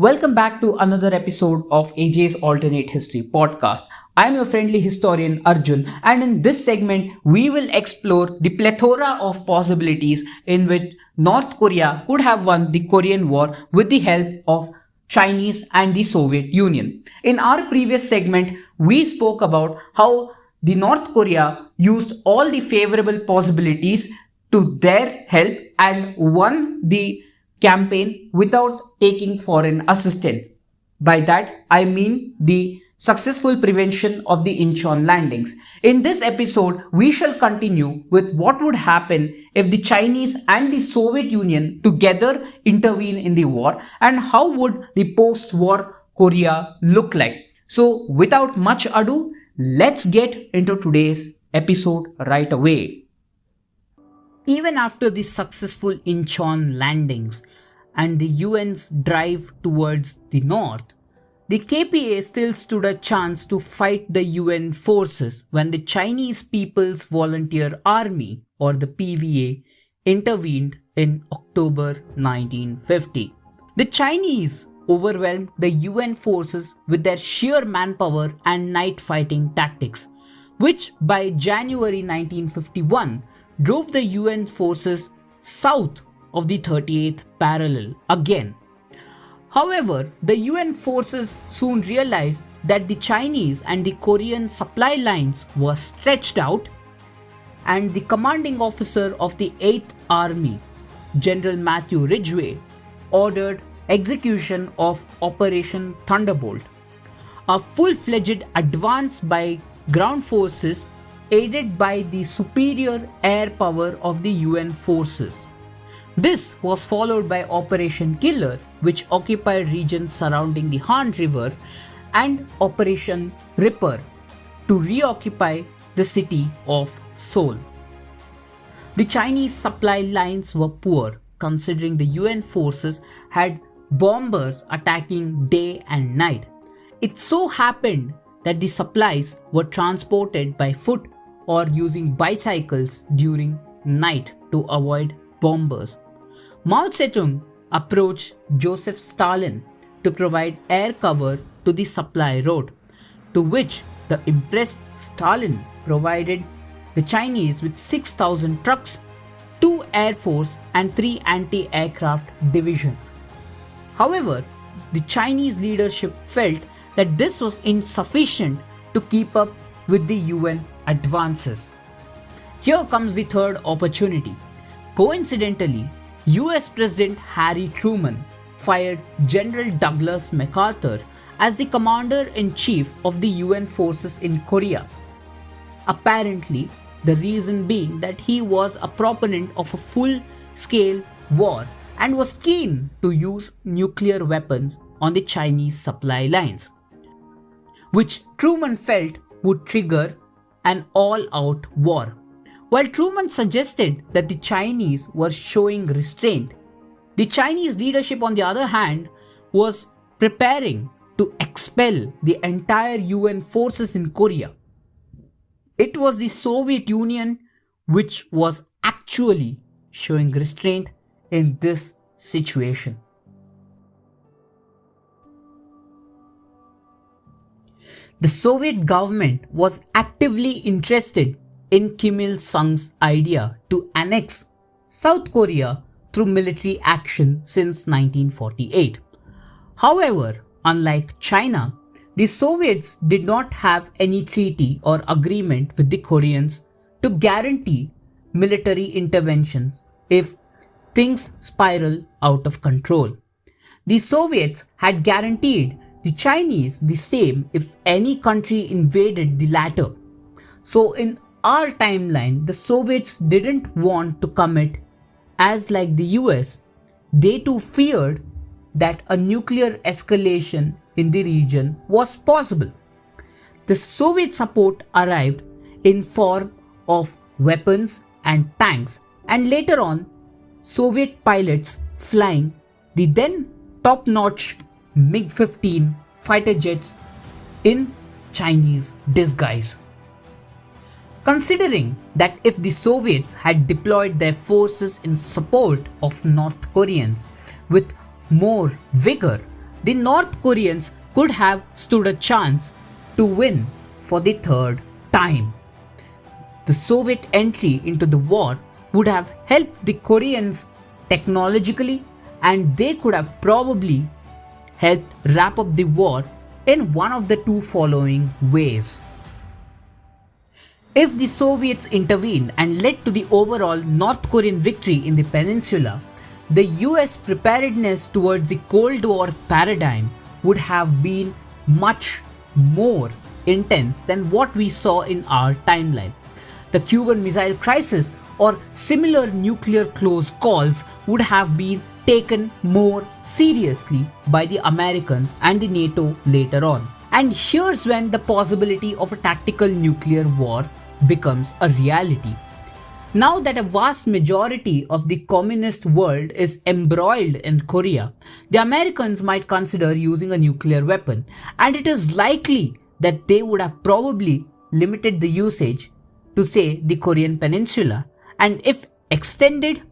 Welcome back to another episode of AJ's Alternate History podcast. I am your friendly historian Arjun, and in this segment, we will explore the plethora of possibilities in which North Korea could have won the Korean War with the help of Chinese and the Soviet Union. In our previous segment, we spoke about how the North Korea used all the favorable possibilities to their help and won the campaign without taking foreign assistance. By that, I mean the successful prevention of the Incheon landings. In this episode, we shall continue with what would happen if the Chinese and the Soviet Union together intervene in the war and how would the post-war Korea look like. So, without much ado, let's get into today's episode right away. Even after the successful Incheon landings and the UN's drive towards the north, the KPA still stood a chance to fight the UN forces when the Chinese People's Volunteer Army, or the PVA, intervened in October 1950. The Chinese overwhelmed the UN forces with their sheer manpower and night fighting tactics, which by January 1951 drove the UN forces south of the 38th parallel again. However, the UN forces soon realized that the Chinese and the Korean supply lines were stretched out, and the commanding officer of the 8th Army, General Matthew Ridgway, ordered execution of Operation Thunderbolt, a full-fledged advance by ground forces aided by the superior air power of the UN forces. This was followed by Operation Killer, which occupied regions surrounding the Han River, and Operation Ripper to reoccupy the city of Seoul. The Chinese supply lines were poor, considering the UN forces had bombers attacking day and night. It so happened that the supplies were transported by foot or using bicycles during night to avoid bombers. Mao Zedong approached Joseph Stalin to provide air cover to the supply road, to which the impressed Stalin provided the Chinese with 6,000 trucks, 2 Air Force and 3 anti-aircraft divisions. However, the Chinese leadership felt that this was insufficient to keep up with the UN advances. Here comes the third opportunity. Coincidentally, US President Harry Truman fired General Douglas MacArthur as the commander-in-chief of the UN forces in Korea. Apparently, the reason being that he was a proponent of a full-scale war and was keen to use nuclear weapons on the Chinese supply lines, which Truman felt would trigger an all-out war. While Truman suggested that the Chinese were showing restraint, the Chinese leadership, on the other hand, was preparing to expel the entire UN forces in Korea. It was the Soviet Union which was actually showing restraint in this situation. The Soviet government was actively interested in Kim Il-sung's idea to annex South Korea through military action since 1948. However, unlike China, the Soviets did not have any treaty or agreement with the Koreans to guarantee military intervention if things spiral out of control. The Soviets had guaranteed the Chinese the same if any country invaded the latter. So in our timeline, the Soviets didn't want to commit, as like the US, they too feared that a nuclear escalation in the region was possible. The Soviet support arrived in form of weapons and tanks, and later on, Soviet pilots flying the then top-notch MiG-15 fighter jets in Chinese disguise. Considering that if the Soviets had deployed their forces in support of North Koreans with more vigor, the North Koreans could have stood a chance to win for the third time. The Soviet entry into the war would have helped the Koreans technologically, and they could have probably helped wrap up the war in one of the two following ways. If the Soviets intervened and led to the overall North Korean victory in the peninsula, the US preparedness towards the Cold War paradigm would have been much more intense than what we saw in our timeline. The Cuban Missile Crisis or similar nuclear close calls would have been taken more seriously by the Americans and the NATO later on. And here's when the possibility of a tactical nuclear war becomes a reality. Now that a vast majority of the communist world is embroiled in Korea, the Americans might consider using a nuclear weapon, and it is likely that they would have probably limited the usage to, say, the Korean peninsula, and if extended,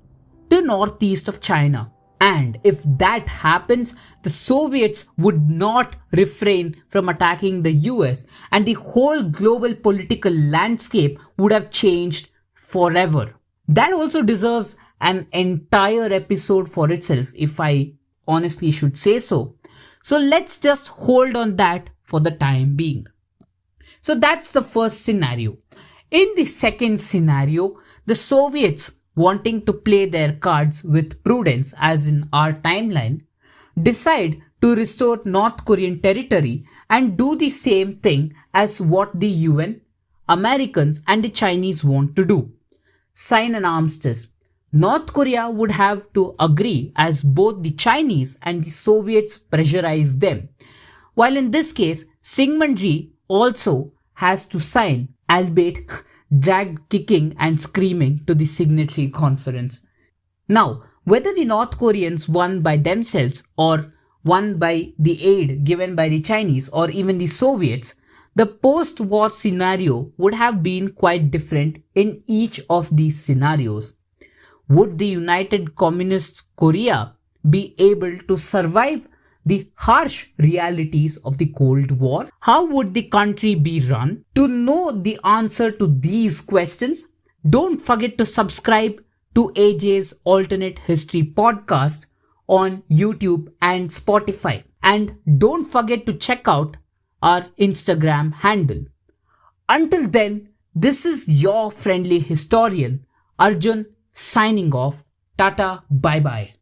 to northeast of China. And if that happens, the Soviets would not refrain from attacking the US, and the whole global political landscape would have changed forever. That also deserves an entire episode for itself, if I honestly should say so. So let's just hold on that for the time being. So that's the first scenario. In the second scenario, the Soviets, wanting to play their cards with prudence as in our timeline, decide to restore North Korean territory and do the same thing as what the UN, Americans and the Chinese want to do. Sign an armistice. North Korea would have to agree as both the Chinese and the Soviets pressurize them. While in this case, Syngman Rhee also has to sign, albeit dragged kicking and screaming to the signatory conference. Now, whether the North Koreans won by themselves or won by the aid given by the Chinese or even the Soviets, the post-war scenario would have been quite different in each of these scenarios. Would the United Communist Korea be able to survive the harsh realities of the Cold War? How would the country be run? To know the answer to these questions, don't forget to subscribe to AJ's Alternate History podcast on YouTube and Spotify. And don't forget to check out our Instagram handle. Until then, this is your friendly historian, Arjun, signing off. Tata, bye bye.